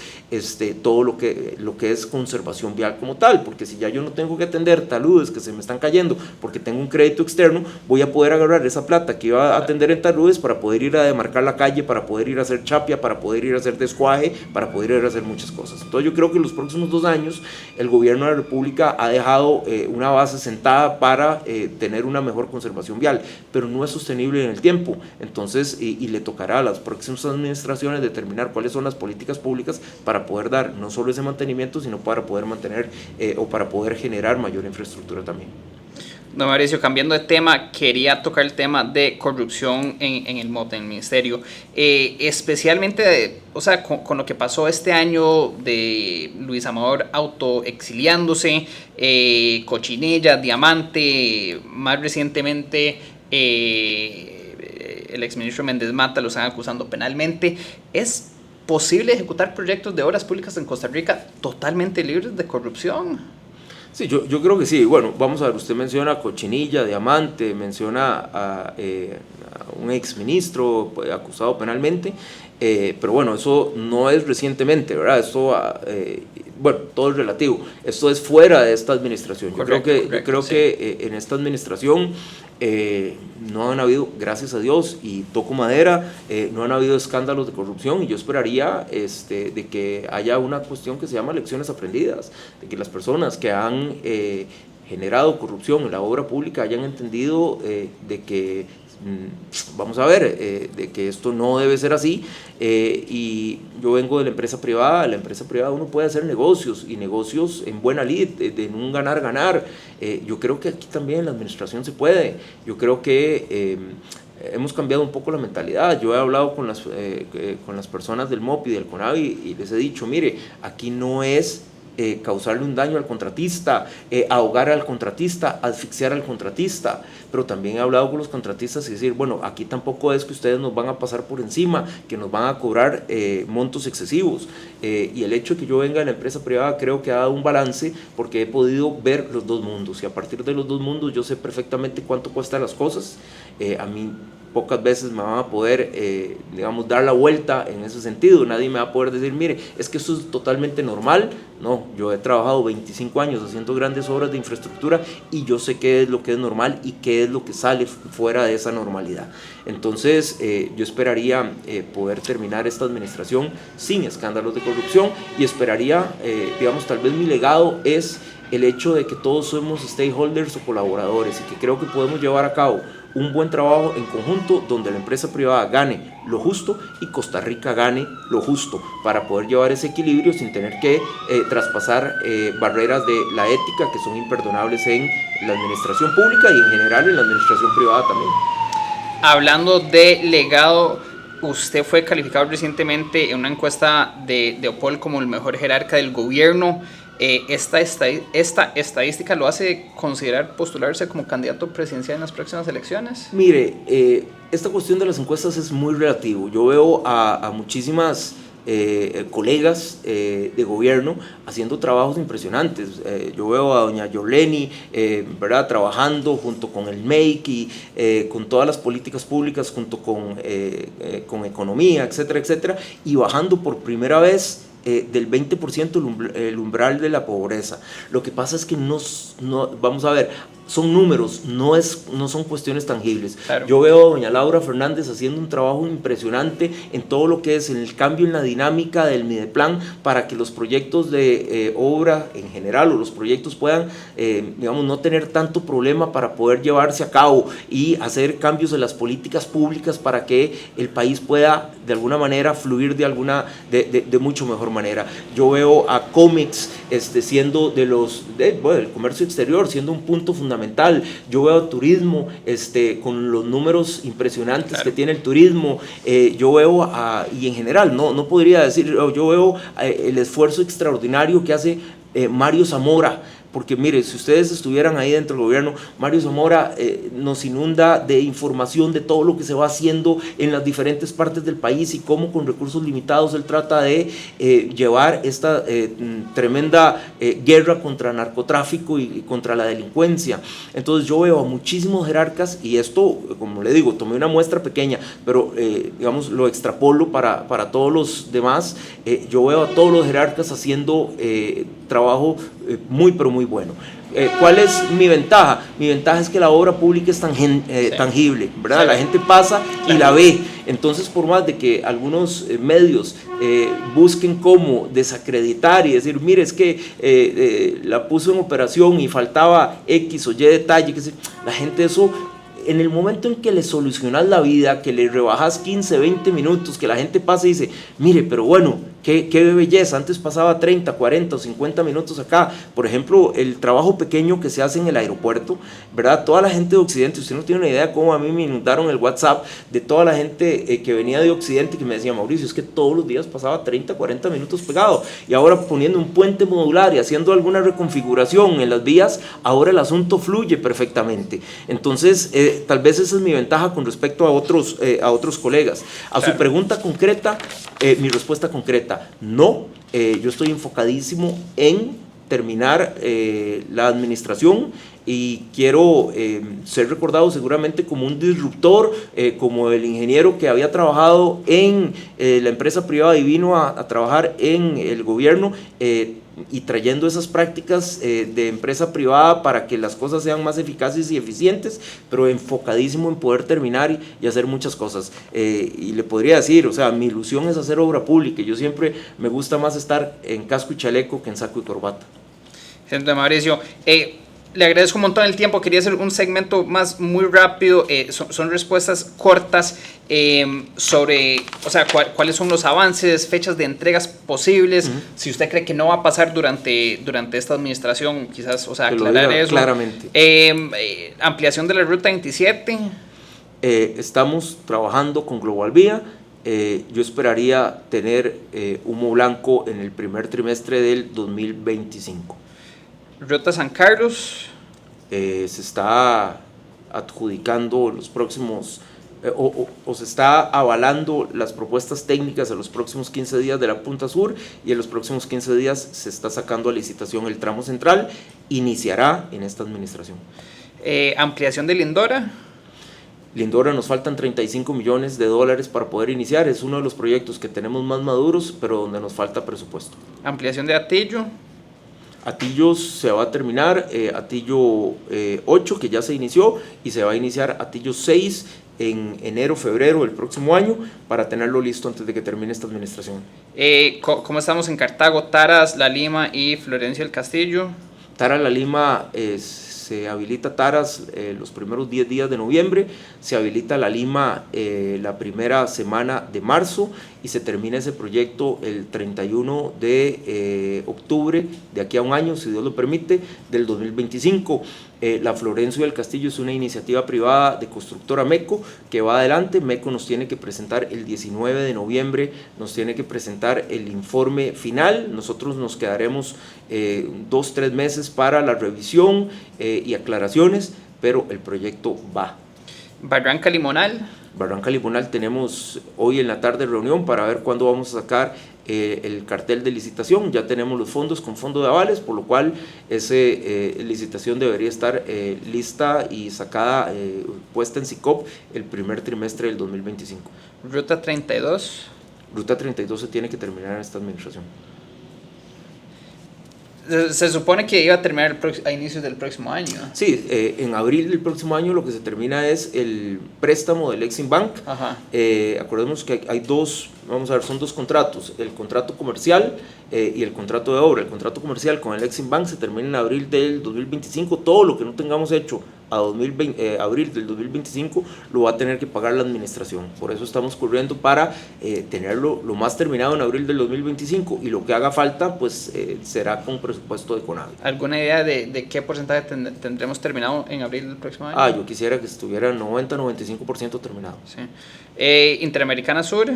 todo lo que es conservación vial como tal, porque si ya yo no tengo que atender taludes que se me están cayendo porque tengo un crédito externo, voy a poder agarrar esa plata que iba a atender en taludes para poder ir a demarcar la calle, para poder ir a hacer chapia, para poder ir a hacer descuaje, para poder ir a hacer muchas cosas. Entonces yo creo que en los próximos 2 años el gobierno de la República ha dejado una base sentada para tener una mejor conservación vial, pero no es sostenible en el tiempo. Entonces, y le tocará a las próximas administraciones determinar cuáles son las políticas públicas para poder dar no solo ese mantenimiento, sino para poder mantener o para poder generar mayor infraestructura también. Don Mauricio, cambiando de tema, quería tocar el tema de corrupción en el MOP, en el ministerio, especialmente, con lo que pasó este año de Luis Amador autoexiliándose, Cochinilla, Diamante, más recientemente el exministro Méndez Mata lo están acusando penalmente. ¿Es posible ejecutar proyectos de obras públicas en Costa Rica totalmente libres de corrupción? Sí, yo creo que sí. Bueno, vamos a ver, usted menciona Cochinilla, Diamante, menciona a un exministro acusado penalmente, pero bueno, eso no es recientemente, ¿verdad? Esto, todo es relativo. Esto es fuera de esta administración. Yo creo que en esta administración no han habido, gracias a Dios, y toco madera, no han habido escándalos de corrupción, y yo esperaría de que haya una cuestión que se llama lecciones aprendidas, de que las personas que han generado corrupción en la obra pública hayan entendido de que vamos a ver, de que esto no debe ser así, y yo vengo de la empresa privada. La empresa privada uno puede hacer negocios, y negocios en buena lid, en un ganar-ganar. Yo creo que aquí también en la administración se puede. Yo creo que hemos cambiado un poco la mentalidad. Yo he hablado con las personas del MOP y del CONAVI y les he dicho, mire, aquí no es causarle un daño al contratista, ahogar al contratista, asfixiar al contratista, pero también he hablado con los contratistas y decir, bueno, aquí tampoco es que ustedes nos van a pasar por encima, que nos van a cobrar montos excesivos, y el hecho de que yo venga de la empresa privada creo que ha dado un balance, porque he podido ver los dos mundos, y a partir de los dos mundos yo sé perfectamente cuánto cuestan las cosas. A mí pocas veces me van a poder, digamos, dar la vuelta en ese sentido. Nadie me va a poder decir, mire, es que eso es totalmente normal. No, yo he trabajado 25 años haciendo grandes obras de infraestructura y yo sé qué es lo que es normal y qué es lo que sale fuera de esa normalidad. Entonces, yo esperaría poder terminar esta administración sin escándalos de corrupción y esperaría, digamos, tal vez mi legado es el hecho de que todos somos stakeholders o colaboradores y que creo que podemos llevar a cabo un buen trabajo en conjunto donde la empresa privada gane lo justo y Costa Rica gane lo justo para poder llevar ese equilibrio sin tener que traspasar barreras de la ética que son imperdonables en la administración pública y en general en la administración privada también. Hablando de legado, usted fue calificado recientemente en una encuesta de Opol como el mejor jerarca del gobierno. Esta estadística lo hace considerar postularse como candidato presidencial en las próximas elecciones. Mire, esta cuestión de las encuestas es muy relativo. Yo veo a muchísimas colegas de gobierno haciendo trabajos impresionantes. Yo veo a doña Yoleni, ¿verdad?, trabajando junto con el MEIC y con todas las políticas públicas, junto con economía, etcétera, etcétera, y bajando por primera vez del 20% el umbral de la pobreza. Lo que pasa es que no, vamos a ver, son números, no son cuestiones tangibles. Claro. Yo veo a doña Laura Fernández haciendo un trabajo impresionante en todo lo que es el cambio en la dinámica del Mideplan para que los proyectos de obra en general o los proyectos puedan, digamos, no tener tanto problema para poder llevarse a cabo y hacer cambios en las políticas públicas para que el país pueda de alguna manera fluir de mucho mejor manera. Yo veo a Comex siendo del comercio exterior, siendo un punto fundamental. Yo veo turismo con los números impresionantes, claro, que tiene el turismo. Yo veo y en general no podría decir, yo veo el esfuerzo extraordinario que hace Mario Zamora, porque mire, si ustedes estuvieran ahí dentro del gobierno, Mario Zamora nos inunda de información de todo lo que se va haciendo en las diferentes partes del país y cómo con recursos limitados él trata de llevar esta tremenda guerra contra el narcotráfico y contra la delincuencia. Entonces yo veo a muchísimos jerarcas, y esto, como le digo, tomé una muestra pequeña, pero digamos lo extrapolo para todos los demás. Yo veo a todos los jerarcas haciendo trabajo muy pero muy bueno. ¿Cuál es mi ventaja? Mi ventaja es que la obra pública es tangible, ¿verdad? Sí. La gente pasa y la ve. Entonces, por más de que algunos medios busquen cómo desacreditar y decir, mire, es que la puso en operación y faltaba X o Y detalle, la gente eso, en el momento en que le solucionas la vida, que le rebajas 15, 20 minutos, que la gente pasa y dice, mire, pero bueno, qué belleza, antes pasaba 30, 40 o 50 minutos acá. Por ejemplo, el trabajo pequeño que se hace en el aeropuerto, ¿verdad? Toda la gente de Occidente, usted no tiene una idea cómo a mí me inundaron el WhatsApp de toda la gente que venía de Occidente, que me decía, Mauricio, es que todos los días pasaba 30, 40 minutos pegado, y ahora poniendo un puente modular y haciendo alguna reconfiguración en las vías, ahora el asunto fluye perfectamente. Entonces, tal vez esa es mi ventaja con respecto a otros colegas. A claro. Su pregunta concreta, mi respuesta concreta, no, yo estoy enfocadísimo en terminar la administración y quiero ser recordado seguramente como un disruptor, como el ingeniero que había trabajado en la empresa privada y vino a trabajar en el gobierno, y trayendo esas prácticas de empresa privada para que las cosas sean más eficaces y eficientes, pero enfocadísimo en poder terminar y hacer muchas cosas. Y le podría decir, o sea, mi ilusión es hacer obra pública. Yo siempre me gusta más estar en casco y chaleco que en saco y corbata. Señor Mauricio, le agradezco un montón el tiempo. Quería hacer un segmento más muy rápido. Son respuestas cortas sobre, o sea, cuáles son los avances, fechas de entregas posibles. Si usted cree que no va a pasar durante esta administración, quizás, o sea, aclarar eso. Claramente. Ampliación de la ruta 27. Estamos trabajando con Global Vía. Yo esperaría tener humo blanco en el primer trimestre del 2025. Ruta San Carlos. Se está adjudicando los próximos, o se está avalando las propuestas técnicas en los próximos 15 días de la Punta Sur, y en los próximos 15 días se está sacando a licitación el tramo central. Iniciará en esta administración. Ampliación de Lindora. Lindora nos faltan 35 millones de dólares para poder iniciar, es uno de los proyectos que tenemos más maduros, pero donde nos falta presupuesto. Ampliación de Atillo. Atillo se va a terminar, Atillo 8 que ya se inició, y se va a iniciar Atillo 6 en enero, febrero del próximo año, para tenerlo listo antes de que termine esta administración. ¿Cómo estamos en Cartago, Taras, La Lima y Florencio del Castillo? Taras, La Lima, se habilita Taras los primeros 10 días de noviembre, se habilita La Lima la primera semana de marzo, y se termina ese proyecto el 31 de octubre, de aquí a un año, si Dios lo permite, del 2025. La Florencio del Castillo es una iniciativa privada de constructora MECO que va adelante. MECO nos tiene que presentar el 19 de noviembre, nos tiene que presentar el informe final. Nosotros nos quedaremos 2-3 meses para la revisión y aclaraciones, pero el proyecto va. Barranca Limonal. Barranca Limonal, tenemos hoy en la tarde reunión para ver cuándo vamos a sacar el cartel de licitación. Ya tenemos los fondos con fondo de avales, por lo cual esa licitación debería estar lista y sacada, puesta en SICOP el primer trimestre del 2025. Ruta 32. Ruta 32 se tiene que terminar en esta administración. Se supone que iba a terminar a inicios del próximo año. Sí, en abril del próximo año lo que se termina es el préstamo del Exim Bank. Ajá. Acordemos que hay dos, vamos a ver, son dos contratos, el contrato comercial y el contrato de obra. El contrato comercial con el Exim Bank se termina en abril del 2025. Todo lo que no tengamos hecho a abril del 2025 lo va a tener que pagar la administración. Por eso estamos corriendo para tenerlo lo más terminado en abril del 2025, y lo que haga falta pues será con presupuesto de CONAVI. ¿Alguna idea de qué porcentaje tendremos terminado en abril del próximo año? Yo quisiera que estuviera 90-95% terminado. Sí. Interamericana Sur.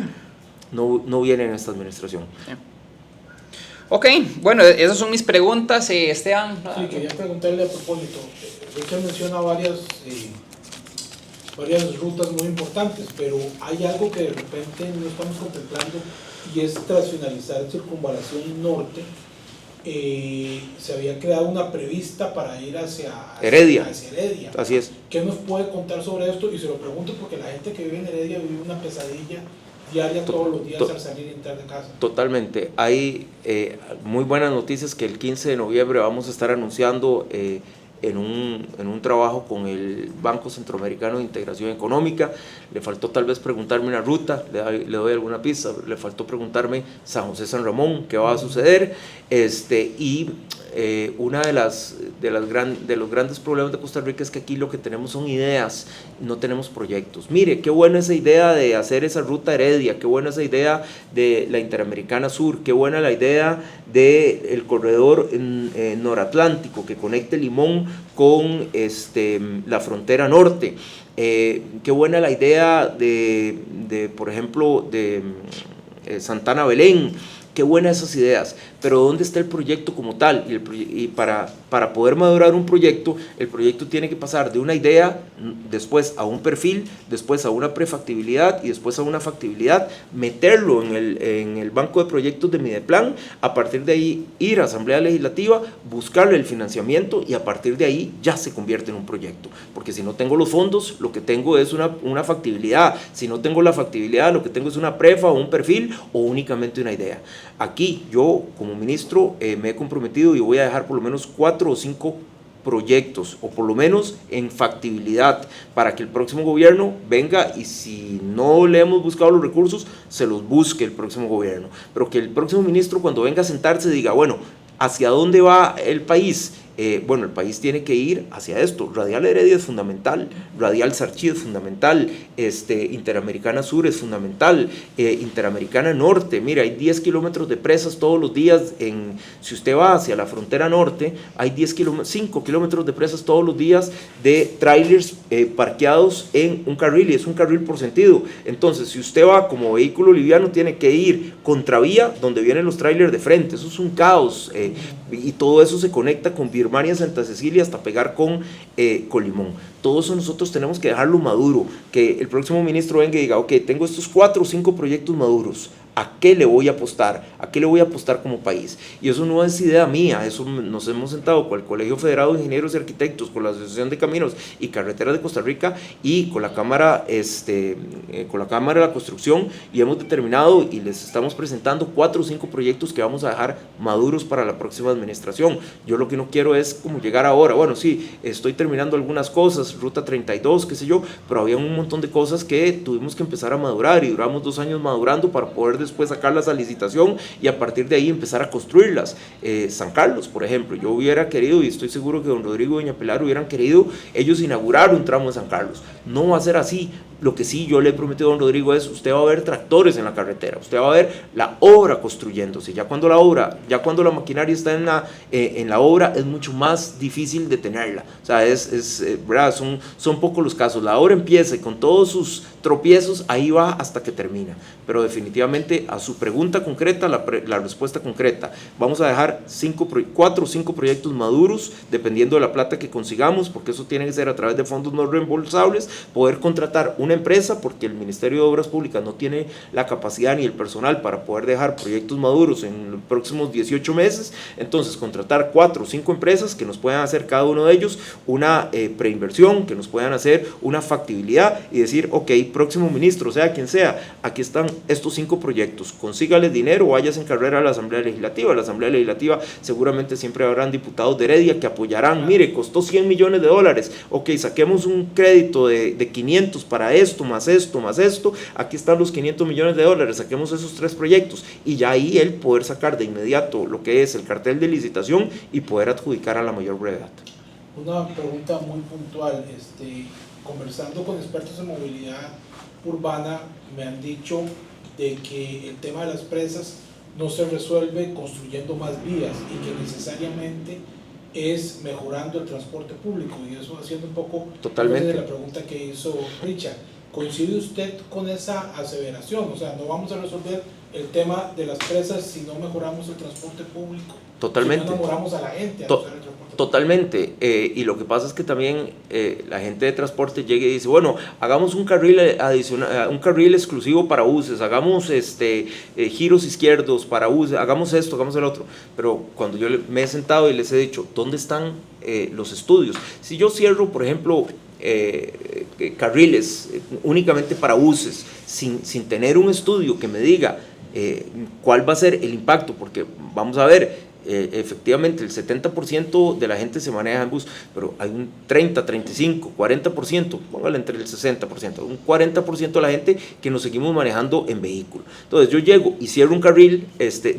No viene en esta administración. Sí. Ok, bueno, esas son mis preguntas, Esteban. Sí, quería preguntarle a propósito. Usted menciona varias rutas muy importantes, pero hay algo que de repente no estamos contemplando, y es tras finalizar Circunvalación Norte. Se había creado una prevista para ir hacia Heredia. Así es. ¿Qué nos puede contar sobre esto? Y se lo pregunto porque la gente que vive en Heredia vive una pesadilla diaria todos los días al salir y entrar de casa. Totalmente. Hay muy buenas noticias que el 15 de noviembre vamos a estar anunciando en un trabajo con el Banco Centroamericano de Integración Económica. Le faltó tal vez preguntarme una ruta, le doy alguna pista, le faltó preguntarme San José San Ramón, qué va a suceder, y una de los grandes problemas de Costa Rica es que aquí lo que tenemos son ideas, no tenemos proyectos. Mire, qué buena esa idea de hacer esa ruta Heredia, qué buena esa idea de la Interamericana Sur, qué buena la idea del corredor noratlántico que conecte Limón con la frontera norte. Qué buena la idea de por ejemplo, de Santana Belén. Qué buenas esas ideas, pero ¿dónde está el proyecto como tal? Y para poder madurar un proyecto, el proyecto tiene que pasar de una idea, después a un perfil, después a una prefactibilidad y después a una factibilidad, meterlo en el banco de proyectos de Mideplan, a partir de ahí ir a Asamblea Legislativa, buscarle el financiamiento, y a partir de ahí ya se convierte en un proyecto. Porque si no tengo los fondos, lo que tengo es una factibilidad. Si no tengo la factibilidad, lo que tengo es una prefa o un perfil o únicamente una idea. Aquí yo como ministro me he comprometido y voy a dejar por lo menos 4 o 5 proyectos, o por lo menos en factibilidad, para que el próximo gobierno venga, y si no le hemos buscado los recursos, se los busque el próximo gobierno, pero que el próximo ministro cuando venga a sentarse diga, bueno, ¿hacia dónde va el país? Bueno, el país tiene que ir hacia esto. Radial Heredia es fundamental, Radial Sarchí es fundamental, Interamericana Sur es fundamental, Interamericana Norte, mira, hay 10 kilómetros de presas todos los días. Si usted va hacia la frontera norte, hay 5 kilómetros de presas todos los días de trailers parqueados en un carril, y es un carril por sentido. Entonces, si usted va como vehículo liviano, tiene que ir contravía donde vienen los trailers de frente. Eso es un caos, y todo eso se conecta con Birmania, Santa Cecilia, hasta pegar con Limón. todo eso nosotros tenemos que dejarlo maduro, que el próximo ministro venga y diga, ok, tengo estos 4 o 5 proyectos maduros, ¿a qué le voy a apostar? ¿A qué le voy a apostar como país? Y eso no es idea mía, eso nos hemos sentado con el Colegio Federado de Ingenieros y Arquitectos, con la Asociación de Caminos y Carreteras de Costa Rica y con la Cámara de la Construcción, y hemos determinado y les estamos presentando 4 o 5 proyectos que vamos a dejar maduros para la próxima administración. Yo lo que no quiero es como llegar ahora, bueno, sí, estoy terminando algunas cosas, Ruta 32, qué sé yo, pero había un montón de cosas que tuvimos que empezar a madurar y duramos 2 años madurando para poder después sacarlas a licitación y a partir de ahí empezar a construirlas. San Carlos, por ejemplo, yo hubiera querido, y estoy seguro que don Rodrigo y doña Pilar hubieran querido ellos inaugurar un tramo de San Carlos. No va a ser así. Lo que sí yo le he prometido a don Rodrigo es, usted va a ver tractores en la carretera, usted va a ver la obra construyéndose, ya cuando la maquinaria está en la obra es mucho más difícil detenerla, o sea, ¿verdad? Son pocos los casos, la obra empieza y con todos sus tropiezos, ahí va hasta que termina, pero definitivamente a su pregunta concreta, la respuesta concreta, vamos a dejar 4 o 5 proyectos maduros, dependiendo de la plata que consigamos, porque eso tiene que ser a través de fondos no reembolsables, poder contratar una empresa, porque el Ministerio de Obras Públicas no tiene la capacidad ni el personal para poder dejar proyectos maduros en los próximos 18 meses, entonces contratar 4 o 5 empresas que nos puedan hacer cada uno de ellos una preinversión, que nos puedan hacer una factibilidad y decir, ok, próximo ministro, sea quien sea, aquí están estos 5 proyectos, consígales dinero, váyase en carrera a la Asamblea Legislativa seguramente siempre habrán diputados de Heredia que apoyarán, mire, costó $100 millones, ok, saquemos un crédito de 500 para esto, más esto, aquí están los $500 millones, saquemos esos 3 proyectos y ya ahí él poder sacar de inmediato lo que es el cartel de licitación y poder adjudicar a la mayor brevedad. Una pregunta muy puntual, conversando con expertos en movilidad urbana me han dicho de que el tema de las presas no se resuelve construyendo más vías y que necesariamente es mejorando el transporte público, y eso haciendo un poco totalmente de la pregunta que hizo Richard. ¿Coincide usted con esa aseveración? O sea, no vamos a resolver el tema de las presas si no mejoramos el transporte público. Totalmente. Si no enamoramos a la gente a usar el transporte público. Totalmente, y lo que pasa es que también la gente de transporte llega y dice, bueno, hagamos un carril adicional, un carril exclusivo para buses, hagamos giros izquierdos para buses, hagamos esto, hagamos el otro, pero cuando yo me he sentado y les he dicho, ¿dónde están los estudios? Si yo cierro, por ejemplo, carriles únicamente para buses, sin tener un estudio que me diga cuál va a ser el impacto, porque vamos a ver, efectivamente el 70% de la gente se maneja en bus, pero hay un 30, 35, 40%, póngale entre el 60%, un 40% de la gente que nos seguimos manejando en vehículo. Entonces yo llego y cierro un carril,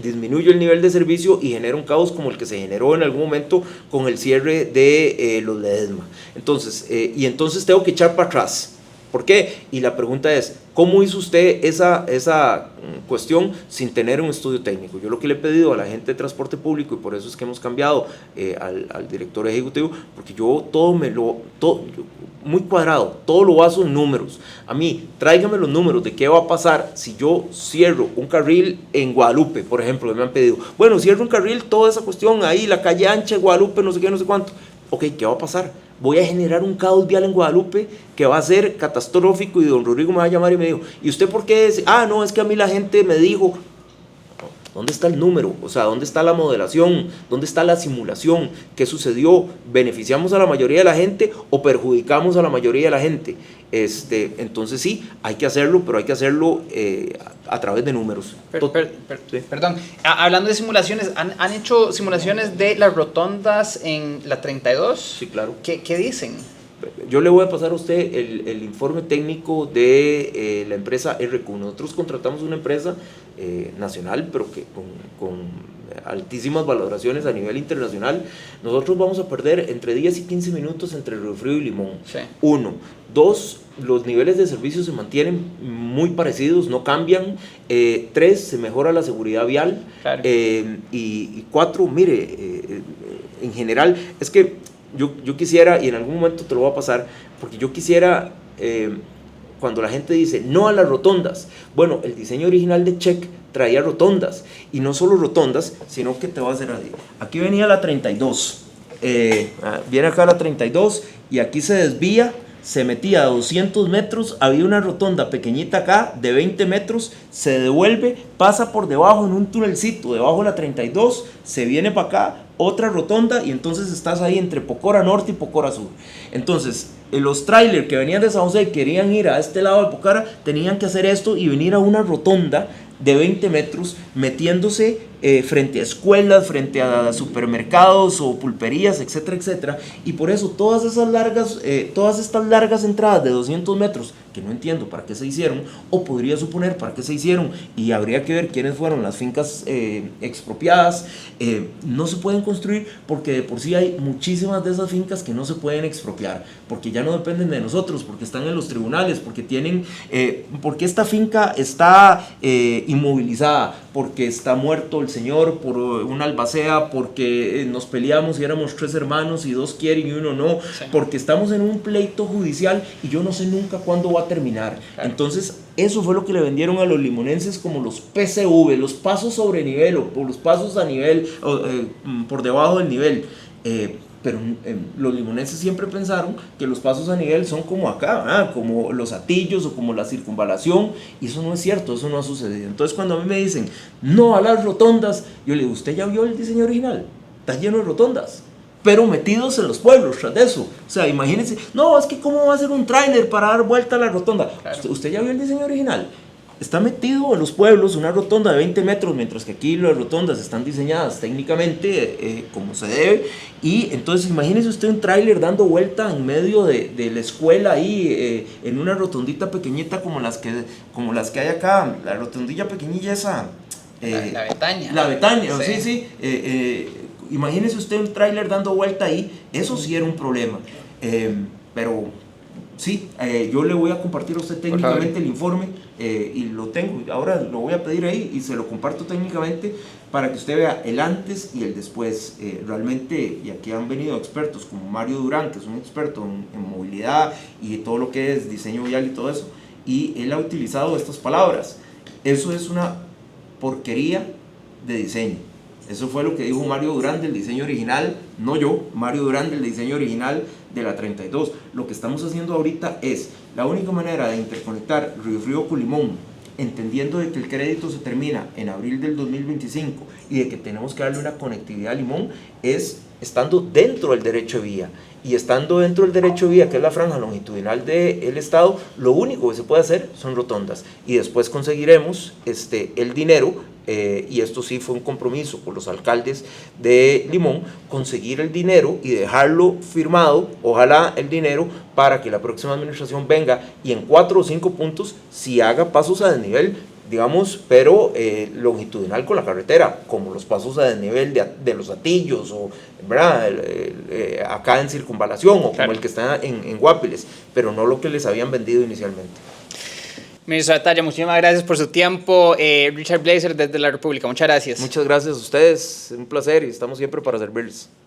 disminuyo el nivel de servicio y genero un caos como el que se generó en algún momento con el cierre de los Ledesma. Entonces, y entonces tengo que echar para atrás. ¿Por qué? Y la pregunta es, ¿cómo hizo usted esa cuestión sin tener un estudio técnico? Yo lo que le he pedido a la gente de transporte público, y por eso es que hemos cambiado al director ejecutivo, porque yo muy cuadrado, todo lo baso en números. A mí, tráigame los números de qué va a pasar si yo cierro un carril en Guadalupe, por ejemplo, me han pedido, bueno, cierro un carril, toda esa cuestión ahí, la calle ancha de Guadalupe, no sé qué, no sé cuánto. Ok, ¿qué va a pasar? Voy a generar un caos vial en Guadalupe que va a ser catastrófico, y don Rodrigo me va a llamar y me dijo, ¿y usted por qué? No, es que a mí la gente me dijo. ¿Dónde está el número? O sea, ¿dónde está la modelación? ¿Dónde está la simulación? ¿Qué sucedió? ¿Beneficiamos a la mayoría de la gente o perjudicamos a la mayoría de la gente? Entonces sí, hay que hacerlo, pero hay que hacerlo a través de números. Sí. Perdón, hablando de simulaciones, ¿han hecho simulaciones de las rotondas en la 32? Sí, claro. ¿Qué dicen? Yo le voy a pasar a usted el informe técnico de la empresa RQ. Nosotros contratamos una empresa nacional, pero que con altísimas valoraciones a nivel internacional. Nosotros vamos a perder entre 10 y 15 minutos entre Río Frío y Limón. Sí. 1. 2, los niveles de servicio se mantienen muy parecidos, no cambian. 3, se mejora la seguridad vial. Claro. Y 4, mire, en general, es que yo quisiera, y en algún momento te lo voy a pasar, porque yo quisiera, cuando la gente dice no a las rotondas, bueno, el diseño original de Check traía rotondas, y no solo rotondas, sino que te voy a hacer así. Aquí venía la 32, viene acá la 32 y aquí se desvía, se metía a 200 metros, había una rotonda pequeñita acá de 20 metros, se devuelve, pasa por debajo en un tunelcito, debajo de la 32, se viene para acá, otra rotonda y entonces estás ahí entre Pocora Norte y Pocora Sur. Entonces, los trailers que venían de San José y querían ir a este lado de Pocora, tenían que hacer esto y venir a una rotonda de 20 metros, metiéndose frente a escuelas, frente a supermercados o pulperías, etcétera, etcétera. Y por eso todas estas largas entradas de 200 metros, que no entiendo para qué se hicieron, o podría suponer para qué se hicieron, y habría que ver quiénes fueron las fincas expropiadas, no se pueden construir porque de por sí hay muchísimas de esas fincas que no se pueden expropiar, porque ya no dependen de nosotros, porque están en los tribunales, porque porque esta finca está inmovilizada, porque está muerto el señor por una albacea, porque nos peleamos y éramos 3 hermanos y 2 quieren y 1 no, sí, porque estamos en un pleito judicial y yo no sé nunca cuándo va a terminar. Claro. Entonces eso fue lo que le vendieron a los limonenses como los PCV, los pasos sobre nivel o los pasos a nivel, por debajo del nivel. Pero los limonenses siempre pensaron que los pasos a nivel son como acá, como los Atillos o como la circunvalación, y eso no es cierto, eso no ha sucedido. Entonces cuando a mí me dicen no a las rotondas, yo le digo, ¿usted ya vio el diseño original? Está lleno de rotondas, pero metidos en los pueblos tras de eso. O sea, imagínense, no, es que cómo va a ser un tráiler para dar vuelta a la rotonda. Claro. ¿Usted ya vio el diseño original? Está metido en los pueblos una rotonda de 20 metros, mientras que aquí las rotondas están diseñadas técnicamente como se debe. Y entonces imagínese usted un tráiler dando vuelta en medio de la escuela ahí, en una rotondita pequeñita como las que hay acá, la rotondilla pequeñilla esa. La Betania. La Betania, sí. Imagínese usted un tráiler dando vuelta ahí, eso sí era un problema. Pero sí, yo le voy a compartir a usted técnicamente el informe. Y lo tengo, ahora lo voy a pedir ahí y se lo comparto técnicamente para que usted vea el antes y el después. Realmente, y aquí han venido expertos como Mario Durán, que es un experto en movilidad y todo lo que es diseño vial y todo eso, y él ha utilizado estas palabras. Eso es una porquería de diseño. Eso fue lo que dijo Mario Durán del diseño original, no yo, Mario Durán del diseño original de la 32. Lo que estamos haciendo ahorita es la única manera de interconectar Río Frío con Limón, entendiendo de que el crédito se termina en abril del 2025 y de que tenemos que darle una conectividad a Limón, es estando dentro del derecho de vía. Y estando dentro del derecho de vía, que es la franja longitudinal del Estado, lo único que se puede hacer son rotondas. Y después conseguiremos el dinero. Y esto sí fue un compromiso por los alcaldes de Limón, conseguir el dinero y dejarlo firmado, ojalá el dinero, para que la próxima administración venga y en 4 o 5 puntos sí haga pasos a desnivel, digamos, pero longitudinal con la carretera, como los pasos a desnivel de los Atillos, o ¿verdad? Acá en Circunvalación, o claro, como el que está en Guapiles, pero no lo que les habían vendido inicialmente. Ministro Atalla, muchísimas gracias por su tiempo. Richard Blazer desde la República, muchas gracias. Muchas gracias a ustedes, un placer y estamos siempre para servirles.